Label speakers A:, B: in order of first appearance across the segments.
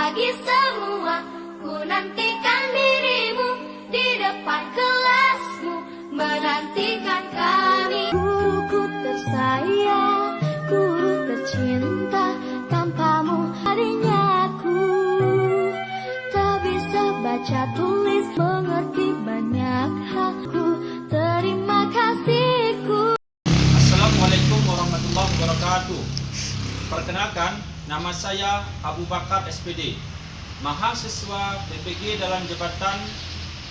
A: pagi semua, ku nantikan dirimu di depan kelasmu, menantikan kami. Guruku tersayang, guru tercinta, tanpamu harinya aku tak bisa baca tulis, mengerti banyak halku. Terima kasihku.
B: Assalamualaikum warahmatullahi wabarakatuh. Perkenalkan, nama saya Abu Bakar SPD, mahasiswa BPG dalam jabatan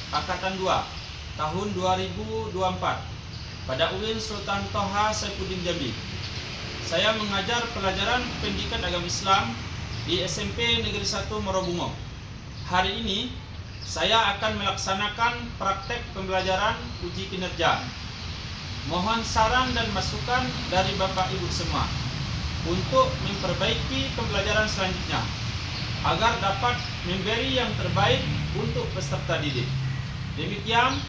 B: Angkatan 2 tahun 2024 pada UIN Sultan Toha Saifuddin Jambi. Saya mengajar pelajaran pendidikan agama Islam di SMP Negeri 1 Morobungo. Hari ini saya akan melaksanakan praktek pembelajaran uji kinerja. Mohon saran dan masukan dari Bapak Ibu semua untuk memperbaiki pembelajaran selanjutnya agar dapat memberi yang terbaik untuk peserta didik. Demikian,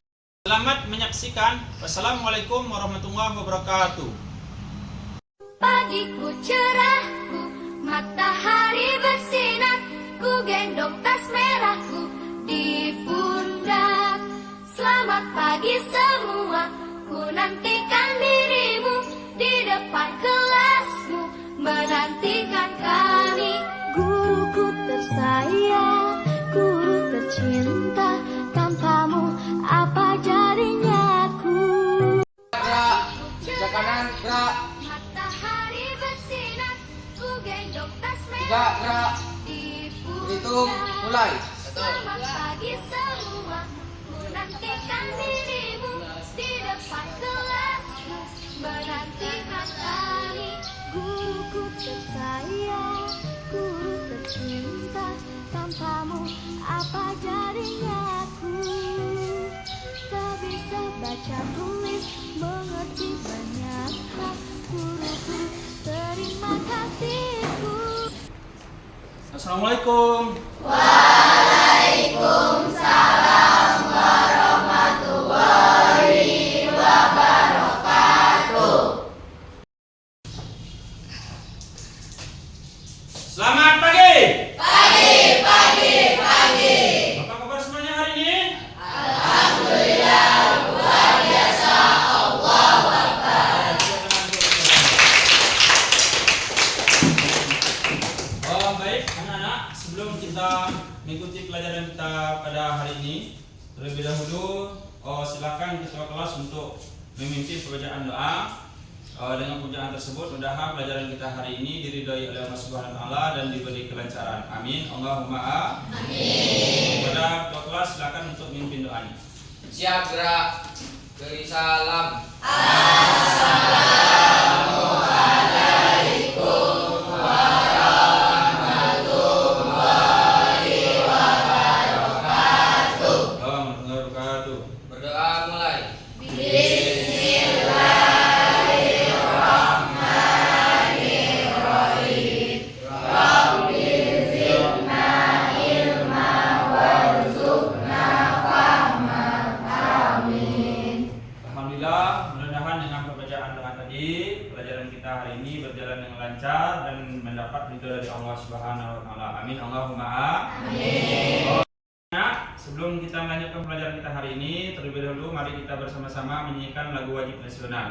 B: selamat menyaksikan. Wassalamualaikum warahmatullahi wabarakatuh.
A: Pagiku cerahku, matahari bersinar, ku gendong tas merahku di pundak. Selamat pagi semua, ku nantikan dirimu di depan kelasmu, menantikan kami. Guruku tersayang, guru tercinta, tanpamu apa jadinya aku.
C: Gerak, sejak kanan, gerak.
A: Matahari bersinar, ku gendong tas
C: Tiga,
A: merah
C: gerak.
A: di
C: Berhitung,
A: pundak.
C: mulai.
A: Selamat pagi semua, ku nantikan dirimu di depan kelasmu, menantikan kami. Guruku tersayang, guru tercinta, tanpamu apa jadinya aku tak bisa baca tulis, mengerti banyak hal. Guruku, terima kasihku.
B: Assalamualaikum. Selamat pagi. Pagi. Apa kabar semuanya hari ini? Alhamdulillah, luar biasa. Allahu Akbar. Baik anak-anak, sebelum kita mengikuti pelajaran kita pada hari ini, terlebih dahulu silakan ketua kelas untuk memimpin pembacaan doa. Dengan pembacaan tersebut, mudah-mudahan pelajaran kita hari ini diridhai oleh Allah Subhanahu wa taala dan diberi kelancaran. Amin. Allahumma amin. Kepada ketua kelas silakan untuk memimpin doanya.
C: Siap, gerak. Beri salam.
B: Warahmatullahi wabarakatuh.
C: Berdoa mulai.
B: Alhamdulillah, mudah-mudahan dengan pembacaan doa tadi, pelajaran kita hari ini berjalan dengan lancar dan mendapat ridho dari Allah Subhanahu wa taala. Amin. Allahumma amin. Nah, sebelum kita melanjutkan pelajaran kita hari ini, terlebih dahulu mari kita bersama-sama menyanyikan lagu wajib nasional.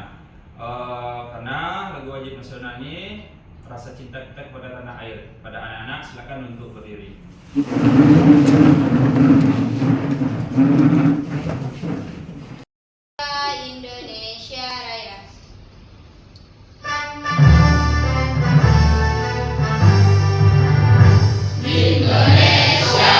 B: Karena lagu wajib nasional ini rasa cinta kita kepada tanah air. Pada anak-anak silakan untuk berdiri.
A: Indonesia Raya.
D: Indonesia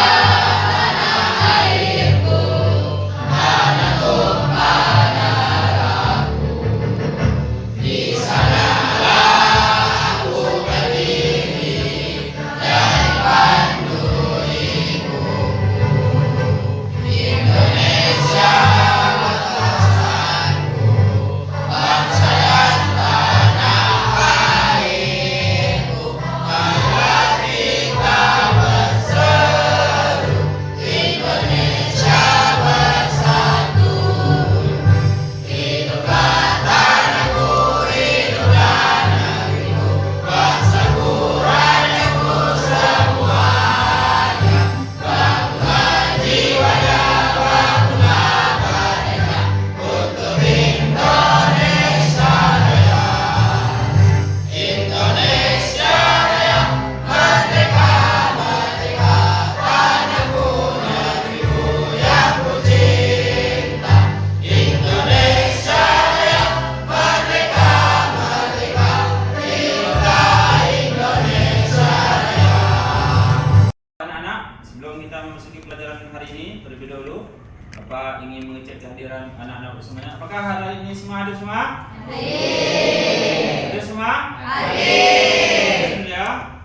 B: kita ingin mengecek kehadiran anak-anak bersamanya. Apakah hari ini semua hadir semua? Hadir semua? Hadir. Ya.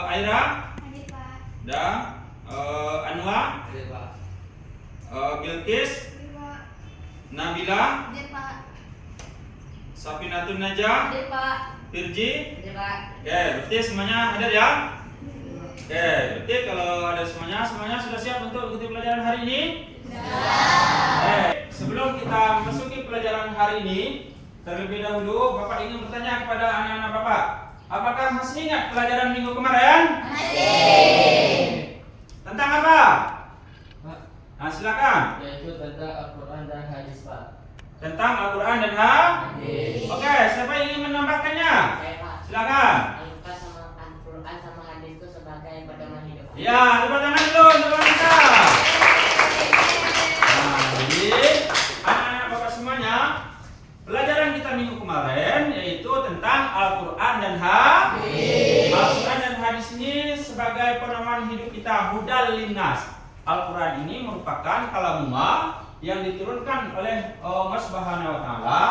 B: Aira
A: Hadir, Pak.
B: dan Anwar,
C: Hadir, Pak.
B: Bilqis,
A: Hadir, Pak.
B: Nabila,
A: Hadir, Pak.
B: Safinatun Najah,
A: Hadir, Pak.
B: Firji.
A: Hadir, Pak.
B: Oke, berarti semuanya hadir ya? Oke, berarti kalau ada semuanya sudah siap untuk mengikuti pelajaran hari ini? Sebelum kita masuki pelajaran hari ini, terlebih dahulu Bapak ingin bertanya kepada anak-anak Bapak, apakah masih ingat pelajaran minggu kemarin?
A: Masih.
B: Tentang apa?
C: Pak,
B: Nah, silakan.
C: yaitu tentang Al-Quran dan hadis, Pak.
B: Tentang Al-Quran dan hadis.
C: Hadis.
B: Oke, siapa yang ingin menambahkannya?
D: Saya Pak,
B: Silakan.
D: Al-Quran sama Al-Quran sama hadis itu sebagai pedoman hidup.
B: Ya, tepuk tangan dulu untuk kita. Nah, jadi anak-anak Bapak semuanya, pelajaran kita minggu kemarin yaitu tentang Al-Quran dan hadis. Al-Quran dan hadis ini sebagai pedoman hidup kita, hudal linnas. Al-Quran ini merupakan kalamullah yang diturunkan oleh Allah Subhanahu wa taala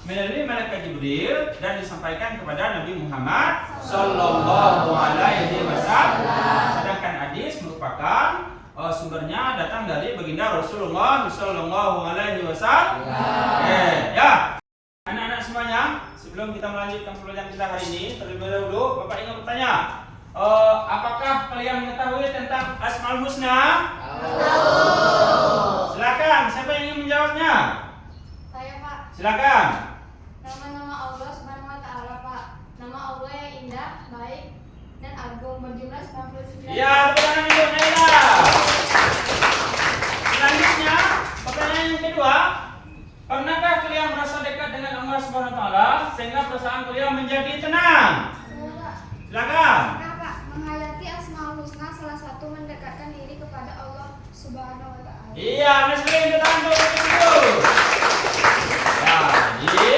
B: melalui malaikat Jibril dan disampaikan kepada Nabi Muhammad sallallahu alaihi wasallam. Sedangkan hadis merupakan sumbernya datang dari baginda Rasulullah sallallahu alaihi wasallam. Ya. Anak-anak semuanya, sebelum kita melanjutkan pelajaran kita hari ini, terlebih dahulu Bapak ingin bertanya, apakah kalian mengetahui tentang Asmaul Husna? Silakan, siapa yang ingin menjawabnya?
A: Saya, Pak.
B: Silakan.
A: Nama-nama Allah Subhanahu wa taala, Pak. Nama Allah yang indah, baik, dan agung berjumlah 99.
B: Ya, pertanyaan untuk Naila. Selanjutnya, pertanyaan yang kedua, pernahkah kalian merasa dekat dengan Allah Subhanahu wa taala sehingga perasaan kalian menjadi tenang?
A: Saya, Pak.
B: Silakan.
A: Nah, Pak, menghayati Asmaul Husna salah satu mendekatkan diri kepada Allah Subhanahu wa taala.
B: Iya, masih kita tanggung itu. Ya, jadi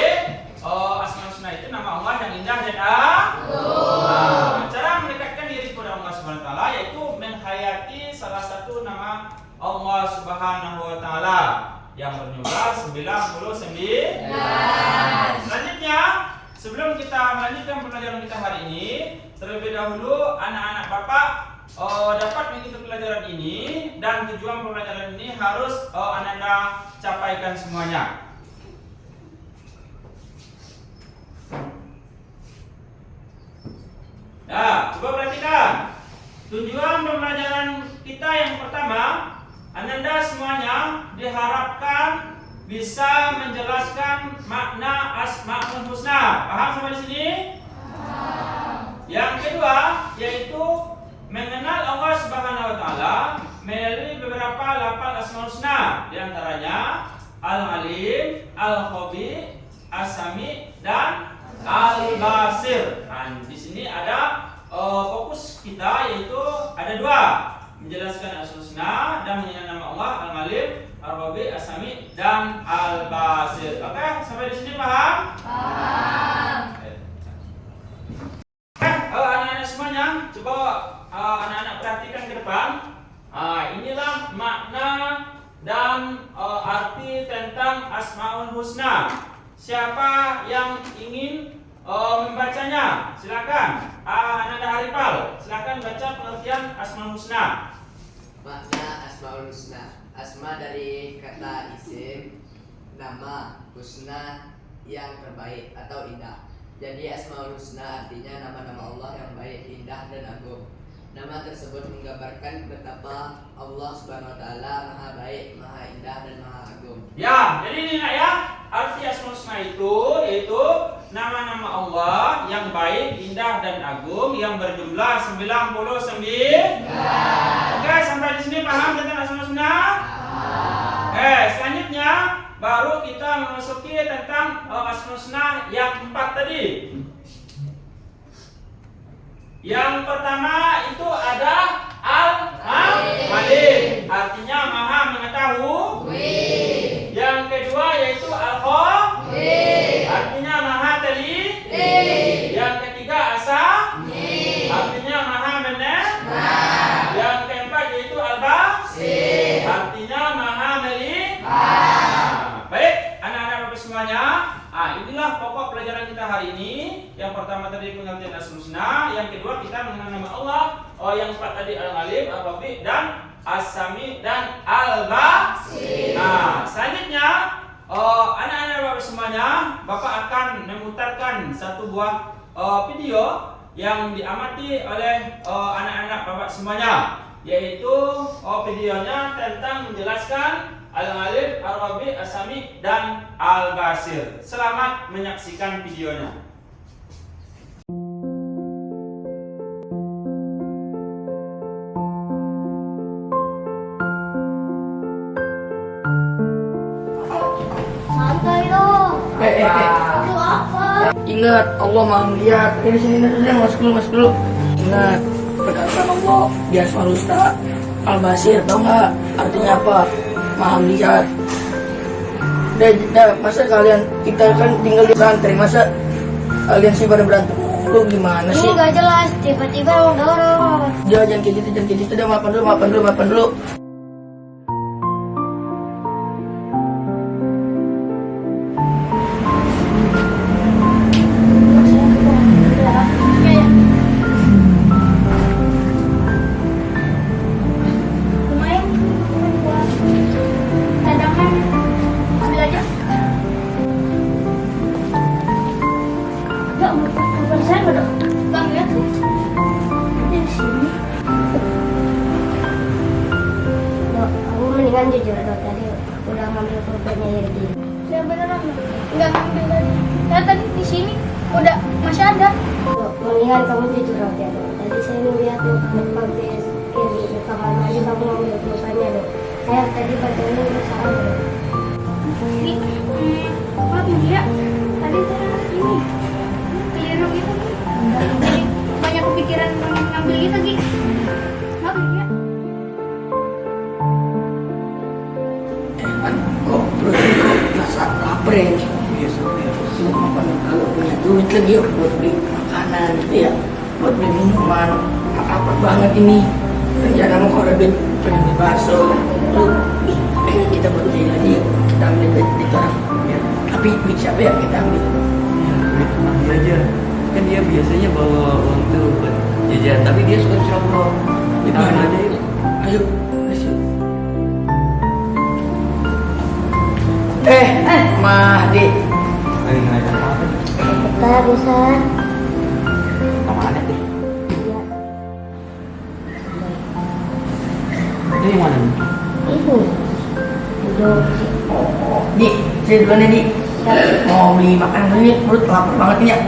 B: Asmaul Husna itu nama Allah yang indah dan agung. Nah, cara mendekatkan diri kepada Allah Subhanahu wa taala yaitu menghayati salah satu nama Allah Subhanahu wa taala yang berjumlah 99. Selanjutnya, sebelum kita melanjutkan pelajaran kita hari ini, terlebih dahulu anak-anak Bapak dapat mengikuti pelajaran ini dan tujuan pelajaran ini harus Anda capaikan semuanya. Nah, coba perhatikan. Tujuan pembelajaran kita yang pertama, Anda semuanya diharapkan bisa menjelaskan makna Asmaul Husna. Paham sampai di sini? Yang kedua yaitu mengenal Allah Subhanahu wa taala melalui beberapa lafal Asmaul Husna, di antaranya Al-Alim, Al-Khabir, As-Sami dan Al-Basir. Nah, di sini ada fokus kita yaitu ada dua, menjelaskan Asmaul Husna dan mengenal nama Allah, Al-Alim, Al-Khabir, As-Sami dan Al-Basir. Oke, sampai di sini paham?
A: Paham.
B: Anak-anak semuanya, coba anak-anak perhatikan ke depan. Inilah makna dan arti tentang Asmaul Husna. Siapa yang ingin membacanya? Silakan. Ananda Haripal, silakan baca pengertian Asmaul Husna.
E: Makna Asmaul Husna. Asma dari kata isim, nama, husna yang terbaik atau indah. Jadi Asmaul Husna artinya nama-nama Allah yang baik, indah dan agung. Nama tersebut menggambarkan betapa Allah Subhanahu wa taala Maha baik, Maha indah dan Maha agung.
B: Ya, jadi ini nak ya, arti Asmaul Husna itu yaitu nama-nama Allah yang baik, indah dan agung yang berjumlah 99. Oke, sampai di sini paham tentang Asmaul Husna? Selanjutnya baru kita memasuki tentang Asmaul Husna yang 4 tadi. Yang pertama itu ada Al-Alim, artinya Maha mengetahui. Yang kedua yaitu Al-Khabir, artinya Maha teliti. Yang ketiga As-Sami, artinya Maha mendengar. Yang keempat yaitu Al-Basir, artinya Maha melihat. Inilah pokok pelajaran kita hari ini. Yang pertama tadi pengertian Asmaul Husna, yang kedua kita mengenal nama Allah. Yang empat tadi Al-Alim, Ar-Rafi dan As-Sami dan Al-Basir. Selanjutnya anak-anak Bapak semuanya, Bapak akan memutarkan satu buah video yang diamati oleh anak-anak Bapak semuanya, yaitu videonya tentang menjelaskan Al-Alim, Ar-Rafi, As-Sami dan Al-Basir. Selamat menyaksikan videonya.
A: Santai dong. Itu apa?
F: Ingat, Allah maha melihat. Ini sini masuk dulu. Ingat, perkataan Allah di Asmaul Husna Al-Basir, tau nggak artinya apa? Maha melihat. Masa kita kan tinggal di santri, masa kalian sih pada berantem? Lu gimana
A: Ini
F: sih?
A: nggak jelas, tiba-tiba mendorong.
F: Jangan kayak gitu, udah maafan dulu.
A: Lumayan buat cadangan, ambil aja. Ya, bukan saya udah bang lihat nih. Di sini. Dok, aku mendingan jujur dok, tadi udah ngambil pulpennya Irgi. Saya beneran nggak ngambil tadi. Saya tadi di sini udah masih ada. Dok, mendingan kamu jujur dok ya dok. Tadi saya ngeliat dok pakai kiri di kamar mandi kamu ngambil pulpennya dok. Saya tadi badannya udah salah dok. Ini, maaf ya, tadi saya ini keliru gitu nih. Jadi banyak kepikiran ngambil gitu Gi. Maaf ya.
F: Kan kok perut kok rasa lapar ya? Kalau punya duit lagi ya buat beli makanan gitu ya, buat beli minuman, lapar banget ini. Rencana mau kalau duit pengen beli bakso, lu ini kita berdua lagi kita ambil duit orang. Tapi duit siapa ya kita ambil?
C: Duit mandi aja. Kan dia biasanya bawa uang tuh buat jajan, tapi dia suka nyolong. Kita ambil aja yuk.
F: Ayo, ayo. Mahdi.
C: Lagi ngajak apa?
A: Bentar, bosan.
C: Kemana tuh?
A: Iya.
C: Itu yang mana?
A: Itu. Udah.
F: Di, saya duluan ya, Di. Mau beli makanan dulu nih, perut lapar banget nih ya.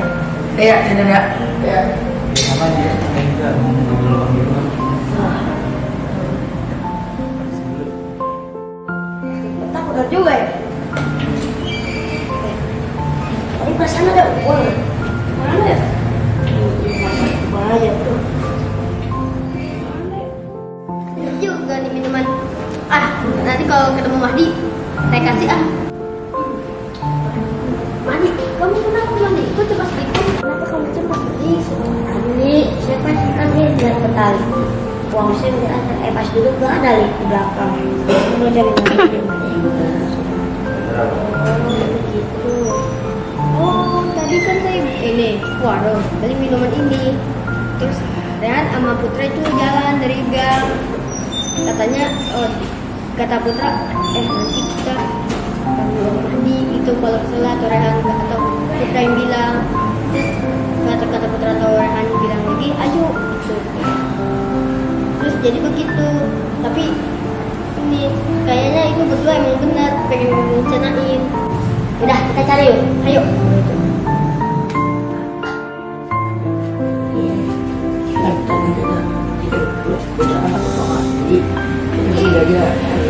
F: Ya, ya.
C: Sama dia? Enggak, ngambil uang gitu kan.
A: Bentar, udah juga ya. Tadi perasaan ada uang. Mana ya? Banyak tuh. Ini juga nih minuman. Nanti kalau ketemu Mahdi, saya kasih Mahdi, kamu kenapa Mahdi? Kok cepat sedikit? Kenapa kamu cepat beli? Beli, saya kan dia jalan ke tali. Uang saya udah ada. Pas dulu nggak ada di belakang. Mau cari lagi. Begitu. Oh, tadi kan saya ini warung beli minuman ini. Terus Rehan sama Putra itu jalan dari gang. Katanya, kata Putra, nanti kita mandi itu kalau salah atau Rehan atau Putra yang bilang. Terus kata Putra atau Rehan bilang lagi, ayo gitu. Terus jadi begitu. Tapi ini kayaknya itu berdua emang benar pengen rencanain. Udah kita cari yuk, ayo.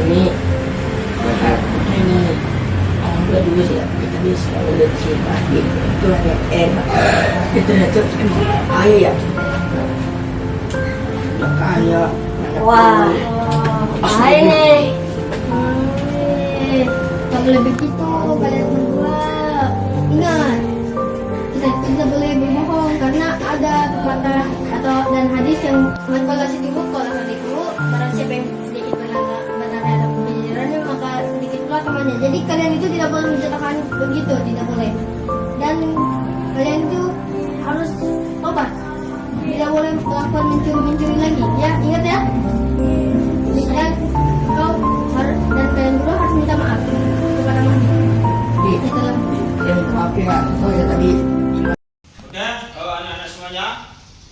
F: Ini alhamdulillah dulu sih ya, kita bisa lihat si Mahdi itu yang enak. Itu terus emang kaya ya, udah kaya.
A: Wah, hai nih. Tak boleh begitu kalian berdua. Ingat, kita tidak boleh berbohong karena ada pepatah atau dan hadis yang kalau barang siapa yang sedikit benarnya maka sedikit pula teman namanya. Jadi kalian itu tidak boleh menceritakan begitu, tidak boleh. Dan kalian itu harus tobat. Tidak boleh melakukan mencuri lagi. Ya, ingat ya. Dan kalian berdua harus minta maaf kepada Mami. Setelah
F: Maaf ya, oh ya tadi
B: Oke, anak-anak semuanya.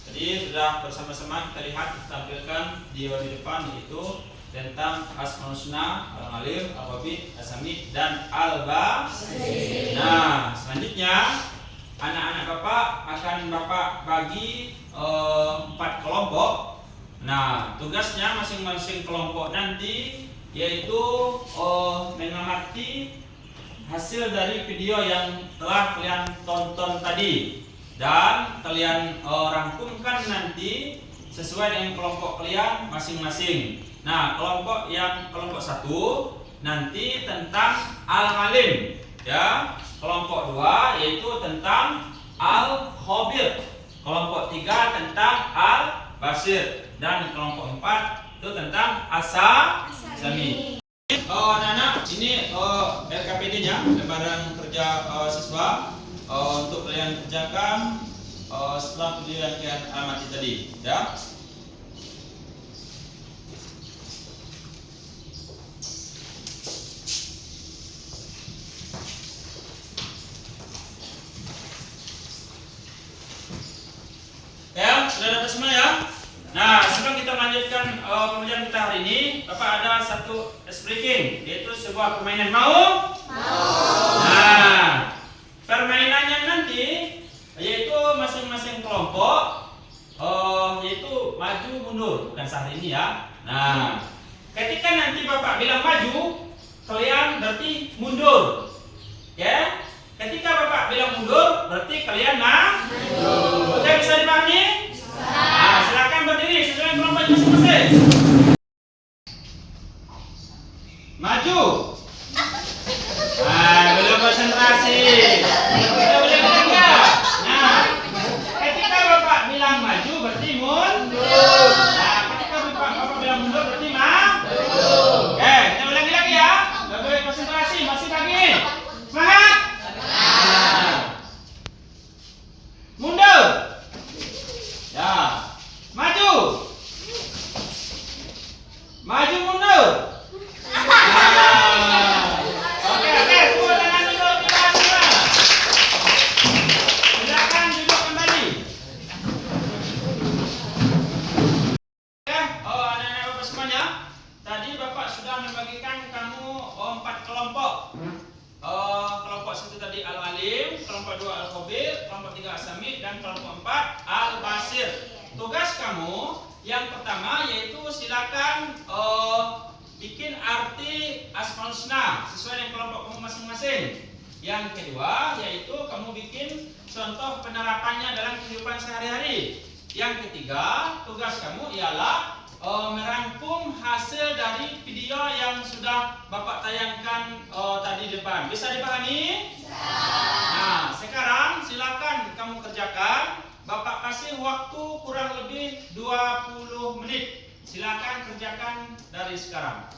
B: Jadi sudah bersama-sama kita lihat, kita tampilkan di depan, yaitu tentang Asmaul Husna, Al-Alim, Al-Khabir, As-Sami, dan Al-Basir. Nah, selanjutnya anak-anak Bapak akan Bapak bagi 4 kelompok. Nah, tugasnya masing-masing kelompok nanti yaitu mengamati hasil dari video yang telah kalian tonton tadi, dan kalian rangkumkan nanti sesuai dengan kelompok kalian masing-masing. Nah, kelompok 1 nanti tentang Al-Alim, ya. Kelompok 2 yaitu tentang Al-Khabir. Kelompok 3 tentang Al-Basir, dan kelompok 4 itu tentang As-Sami. Anak-anak, ini LKPD-nya, lembaran kerja siswa, untuk kalian kerjakan setelah video yang kalian amati tadi, ya. Ya, sudah dapat semua ya. Nah, sebelum kita melanjutkan pembelajaran kita hari ini, Bapak ada satu ice breaking, yaitu sebuah permainan. Mau? Nah, permainannya nanti yaitu masing-masing kelompok yaitu maju mundur, bukan saat ini ya. Nah, ketika nanti Bapak bilang maju, kalian berarti mundur. Ya? Ketika Bapak bilang mundur, berarti kalian maju. Oke, bisa dipahami? Nah, silakan berdiri sesuai kelompok masing-masing. Maju. Belum konsentrasi. Boleh enggak? Nah, ketika Bapak bilang maju berarti mundur. Nah, ketika Bapak bilang mundur berarti maju. Oke, kita ulangi lagi ya. Enggak boleh konsentrasi, masih pagi. Semangat. Mundur. Ya. Maju. Maju mundur. Oke, tunggu tangan dulu, kita. Silakan duduk kembali. Oke, anak-anak Bapak semuanya, tadi Bapak sudah membagikan kamu 4 kelompok. Kelompok 1 tadi Al-Alim, kelompok 2 Al-Khabir, kelompok 3 As-Sami, dan kelompok 4 Al-Basir. Tugas kamu yang pertama yaitu silakan bikin arti Asmaul Husna sesuai dengan kelompok kamu masing-masing. Yang kedua yaitu kamu bikin contoh penerapannya dalam kehidupan sehari-hari. Yang ketiga, tugas kamu ialah merangkum hasil dari video yang sudah Bapak tayangkan tadi depan. Bisa dipahami? Bisa. Nah, sekarang silakan kamu kerjakan. Bapak kasih waktu kurang lebih 20 menit. Silakan kerjakan dari sekarang.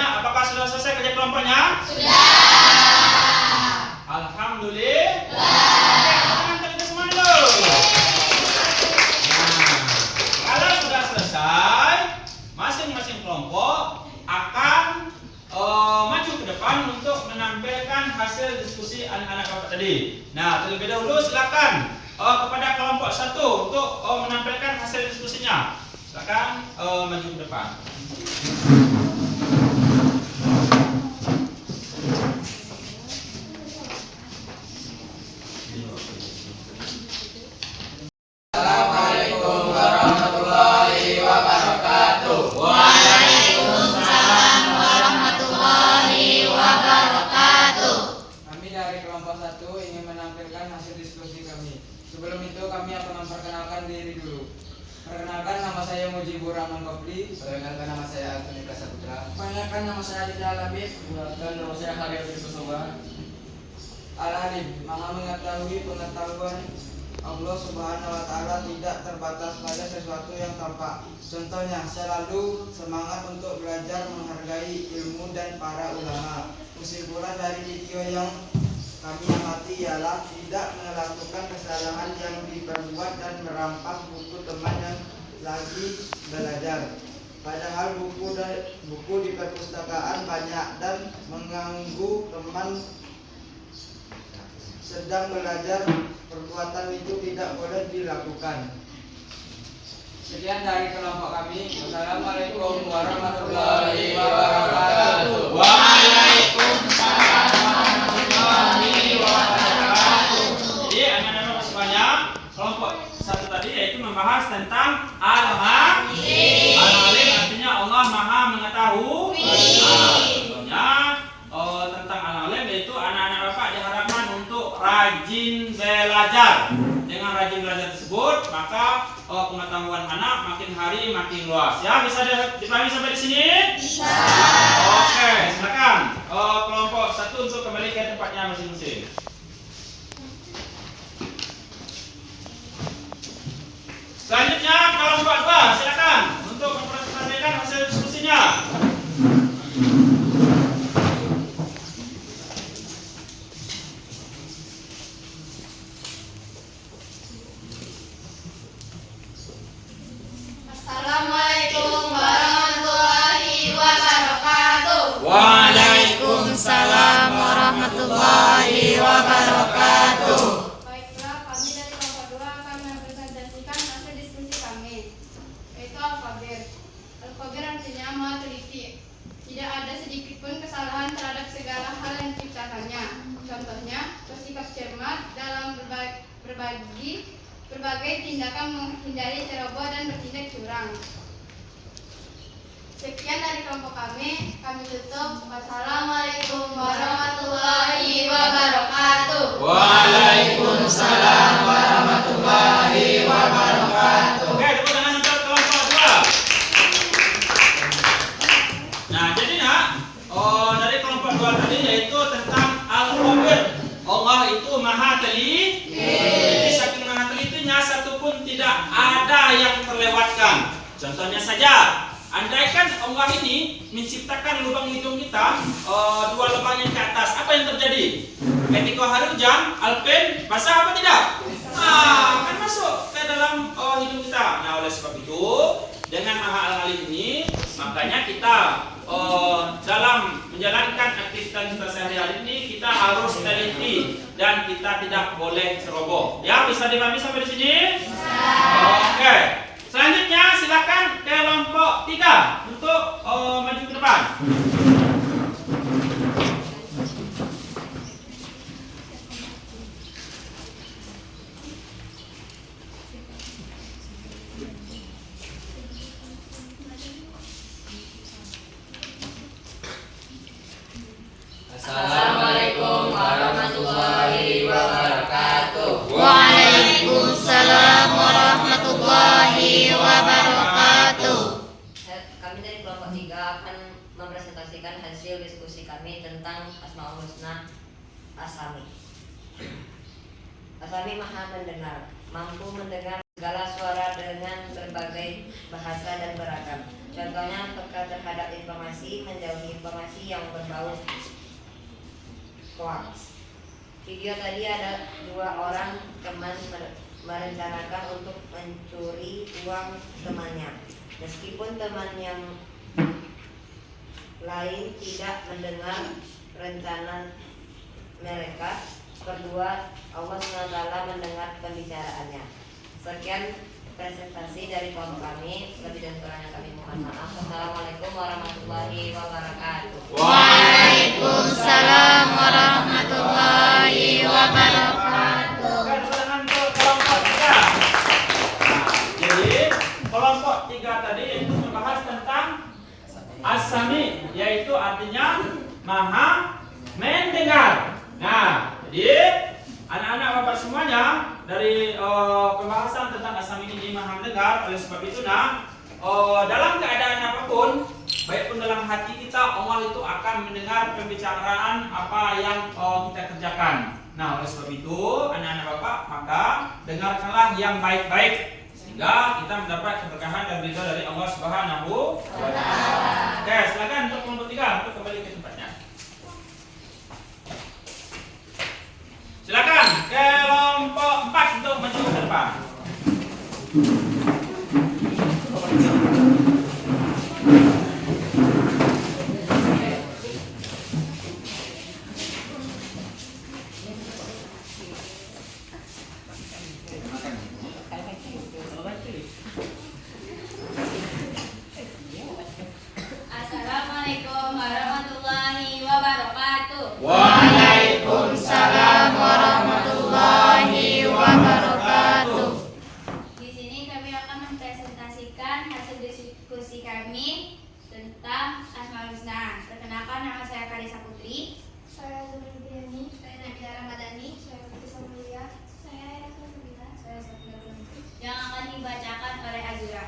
B: bertanya, apakah sudah selesai kerja kelompoknya?
A: Sudah.
B: Alhamdulillah. Oke, tangan kita semua dulu. Nah, kalau sudah selesai, masing-masing kelompok akan maju ke depan untuk menampilkan hasil diskusi anak-anak kelompok tadi. Nah, terlebih dahulu silakan kepada kelompok 1 untuk menampilkan hasil diskusinya. Silakan maju ke depan.
E: Assalamualaikum warahmatullahi wabarakatuh.
A: Waalaikumsalam warahmatullahi wabarakatuh.
G: Kami dari kelompok 1 ingin menampilkan hasil diskusi kami. Sebelum itu kami akan memperkenalkan diri dulu. Perkenalkan, nama saya Mujibur Rahman Kopli.
E: Perkenalkan, nama saya Alvin Saputra.
F: Perkenalkan, nama saya Aditya Alabid.
G: Perkenalkan, nama saya Haryati Kusuma. Al-Alim, Maha mengetahui pengetahuan Allah Subhanahu wa Ta'ala tidak terbatas pada sesuatu yang tampak. Contohnya, selalu semangat untuk belajar, menghargai ilmu dan para ulama. Kesimpulan dari video yang kami amati ialah tidak melakukan kesalahan yang diperbuat dan merampas buku teman yang lagi belajar. Padahal buku di perpustakaan banyak dan mengganggu teman sedang belajar. Perbuatan itu tidak boleh dilakukan. Sekian dari kelompok kami. Wassalamualaikum warahmatullahi wabarakatuh.
B: Waalaikumsalam warahmatullahi wabarakatuh. Jadi anak-anak semuanya, kelompok 1 tadi yaitu membahas tentang Al-Alim. Al-Alim artinya Allah Maha Mengetahui. Contohnya tentang Al-Alim yaitu anak-anak Bapak diharapkan untuk rajin belajar. Dengan rajin belajar tersebut, maka pengetahuan anak makin hari makin luas. Ya, bisa dipahami sampai di sini? Bisa. Oke, silakan kelompok 1 untuk kembali ke tempatnya masing-masing. Selanjutnya kelompok 2, silakan untuk mempresentasikan hasil diskusinya.
A: Assalamualaikum warahmatullahi wabarakatuh.
B: Waalaikumsalam
A: warahmatullahi wabarakatuh.
H: Baiklah, kami dari kelompok 2 akan mempresentasikan hasil diskusi kami, yaitu al-khabir. Al-khabir artinya maha teliti. Tidak ada sedikit pun kesalahan terhadap segala hal yang diciptakannya. Contohnya, bersikap cermat dalam berbagai tindakan menghindari ceroboh dan bertindak curang. Sekian dari kelompok kami tutup. Wassalamualaikum warahmatullahi wabarakatuh.
B: Waalaikumsalam warahmatullahi wabarakatuh. Oke, tepuk tangan untuk kelompok 2. Nah, jadi dari kelompok 2 tadi yaitu tentang Al-Khabir. Allah itu Maha Teliti. Jadi saking Maha Telitinya satupun tidak ada yang terlewatkan. Contohnya saja, andaikan Allah ini menciptakan lubang hidung kita 2 lubang yang ke atas, apa yang terjadi? Ketika hari hujan, Alvin basah apa tidak? Kan masuk ke dalam hidung kita. Nah, oleh sebab itu, dengan Maha Al-Alim ini, makanya kita dalam menjalankan aktivitas kita sehari-hari ini kita harus teliti dan kita tidak boleh ceroboh. Ya, bisa dipahami sampai di sini? Oke. Selanjutnya silakan kelompok 3 untuk maju ke depan.
E: Assalamualaikum warahmatullahi wabarakatuh.
A: Waalaikumsalam warahmatullahi wabarakatuh.
D: Kami dari kelompok 3 akan mempresentasikan hasil diskusi kami tentang Asmaul Husna Asami. Asami maha mendengar, mampu mendengar segala suara dengan berbagai bahasa dan beragam. Contohnya peka terhadap informasi, menjauhi informasi yang berbau hoax. Video tadi ada 2 orang teman merencanakan untuk mencuri uang temannya. Meskipun teman yang lain tidak mendengar rencana mereka berdua, Allah SWT mendengar pembicaraannya. Sekian presentasi dari kelompok kami. Lebih dan kurangnya kami mohon maaf. Wassalamualaikum warahmatullahi wabarakatuh.
H: Waalaikumsalam warahmatullahi wabarakatuh.
B: Dengan kelompok 3. Jadi kelompok 3 tadi itu membahas tentang as-sami, yaitu artinya maha mendengar. Nah, jadi anak-anak bapak semuanya dari pembahasan tentang as-sami ini maha mendengar. Oleh sebab itu dalam keadaan apapun, baik pun dalam hati kita, Allah itu akan mendengar pembicaraan apa yang kita kerjakan. Nah, oleh sebab itu anak-anak bapak, maka dengarkanlah yang baik-baik sehingga kita mendapat keberkahan dan ridha dari Allah Subhanahu wa taala. Oke, silakan untuk kelompok 3 untuk kembali ke tempatnya. Silakan kelompok 4 untuk maju ke depan.
H: Assalamualaikum warahmatullahi wabarakatuh.
B: Waalaikumsalam warahmatullahi wabarakatuh.
H: Di sini kami akan mempresentasikan hasil diskusi kami tentang Asmaul Husna. Perkenalkan, nama saya Karisa Putri. Saya Zulfiani. Saya Nabila Ramadhani. Saya Fitri Mulia. Saya Yasmin Nabila. Saya Safira Binti. Yang akan dibacakan oleh Azura.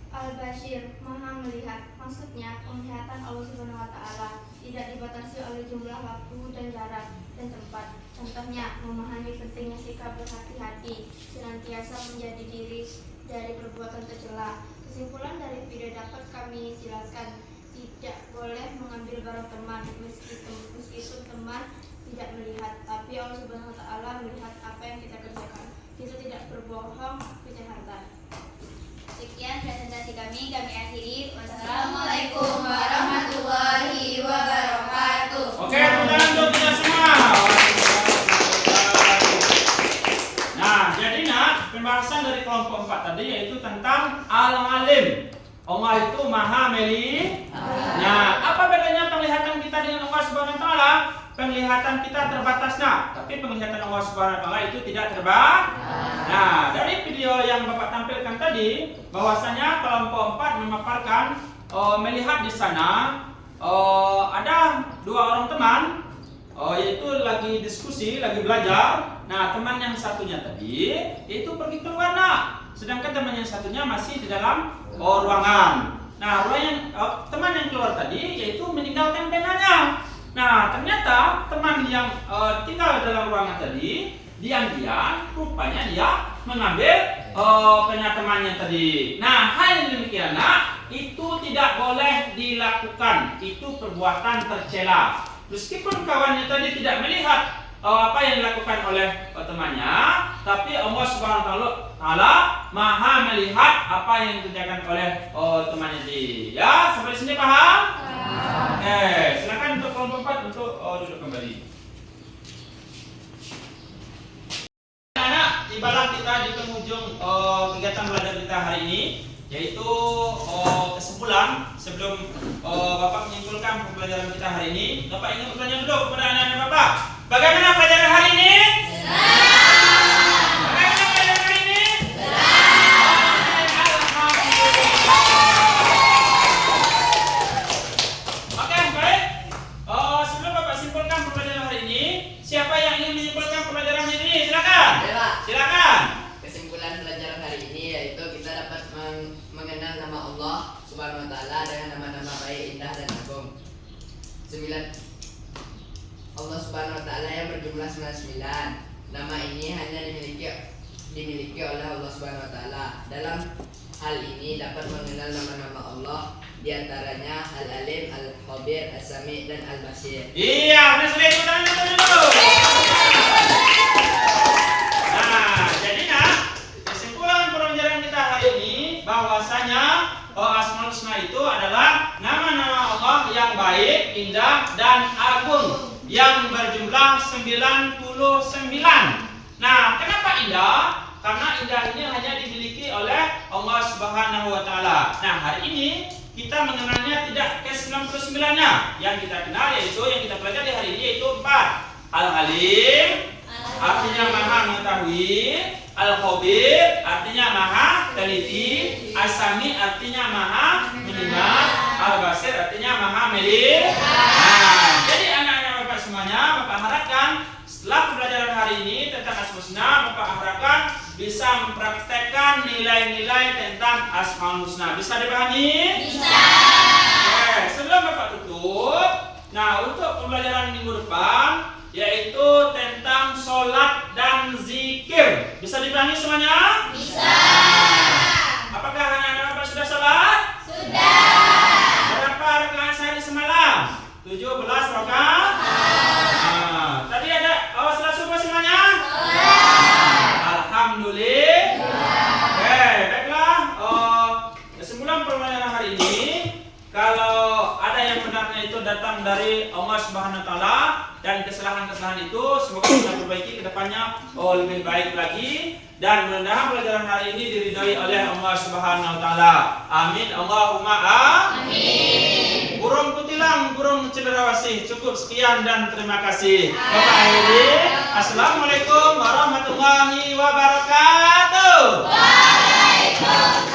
H: Al-Bashir, maha melihat. Maksudnya, penglihatan Allah Subhanahu wa taala tidak dibatasi oleh jumlah waktu dan jarak dan tempat. Contohnya, memahami pentingnya sikap berhati-hati, senantiasa menjadi diri dari perbuatan tercela. Kesimpulan dari video dapat kami jelaskan, tidak boleh mengambil barang teman meskipun teman tidak melihat, tapi Allah Subhanahu wa taala melihat apa yang kita kerjakan. Kita tidak berbohong, kejahatan. Sekian presentasi kami akhiri. Wassalamualaikum warahmatullahi wabarakatuh.
B: Oke, tepuk tangan untuk kita semua. Nah, jadi pembahasan dari kelompok 4 tadi yaitu tentang al-alim. Allah itu maha melihat. Nah, apa bedanya penglihatan kita dengan Allah Subhanahu wa taala? Penglihatan kita terbatas, tapi penglihatan Allah Subhanahu wa taala itu tidak terbatas. Nah, dari video yang Bapak tampilkan tadi, bahwasanya kelompok 4 memaparkan melihat di sana ada 2 orang teman, yaitu lagi diskusi, lagi belajar. Nah, teman yang satunya tadi itu pergi keluar, sedangkan teman yang satunya masih di dalam ruangan. Nah, teman yang keluar tadi yaitu meninggalkan penanya. Nah, ternyata teman yang tinggal dalam ruangan tadi diam-diam rupanya dia mengambil pena temannya tadi. Nah, hal yang demikian itu tidak boleh dilakukan. Itu perbuatan tercela. Meskipun kawannya tadi tidak melihat apa yang dilakukan oleh temannya, tapi Allah Subhanahu wa taala maha melihat apa yang dikerjakan oleh temannya tadi. Ya, sampai sini paham? Silakan untuk kelompok 4 untuk duduk kembali. Anak-anak, tibalah kita di penghujung kegiatan belajar kita hari ini, yaitu kesimpulan. Sebelum Bapak menyimpulkan pembelajaran kita hari ini, Bapak ingin bertanya dulu kepada anak-anak Bapak, bagaimana pelajaran hari ini? Bagaimana pelajaran hari ini? Oke, baik. Sebelum Bapak simpulkan pembelajaran hari ini, siapa yang ingin menyimpulkan pembelajaran hari ini? Silakan. Silakan.
E: Kesimpulan pelajaran hari ini yaitu kita dapat mengenal nama Allah Subhanahu wa taala dengan nama-nama baik, indah dan agung. 9. Allah Subhanahu wa taala yang berjumlah 99. Nama ini hanya dimiliki oleh Allah Subhanahu wa taala. Dalam hal ini dapat mengenal nama-nama Allah, di antaranya Al-Alim, Al-Khabir, As-Sami, dan Al-Basir.
B: Iya, benar sekali. Dulu. Nah, jadi kesimpulan pembelajaran kita hari ini bahwasanya Asmaul Husna itu adalah nama-nama Allah yang baik, indah, dan agung yang berjumlah 99. Nah, kenapa indah? Karena indah ini hanya dimiliki oleh Allah Subhanahu wa taala. Nah, hari ini kita mengenalnya tidak ke 99-nya. Yang kita kenal yaitu yang kita pelajari hari ini yaitu 4. Al-Alim artinya maha mengetahui, Al-Khabir artinya maha teliti, As-Sami artinya maha mendengar, Al-Basir artinya maha melihat. Nah, jadi anak-anak Bapak semuanya, Bapak harapkan setelah pembelajaran hari ini tentang Asmaul Husna, Bapak harapkan bisa mempraktekkan nilai-nilai tentang Asmaul Husna. Bisa dipahami? Bisa. Oke, sebelum Bapak tutup, nah untuk pembelajaran minggu depan yaitu tentang sholat dan zikir. Bisa dipahami semuanya? Bisa. Apakah anak-anak Bapak sudah sholat? Sudah. Berapa rakaat sehari semalam? 17 rakaat. Nah, tadi ada sholat subuh semuanya? Alhamdulillah. Oke, baiklah. Kesimpulan pembelajaran hari ini, kalau ada yang benarnya itu datang dari Allah Subhanahu wa taala dan kesalahan-kesalahan itu semoga kita perbaiki ke depannya lebih baik lagi, dan mudah-mudahan pelajaran hari ini diridhai oleh Allah Subhanahu wa taala. Amin. Allahumma amin. Burung kutilang, burung cenderawasih. Cukup sekian dan terima kasih. Bapak akhiri. Assalamualaikum warahmatullahi wabarakatuh. Waalaikumsalam.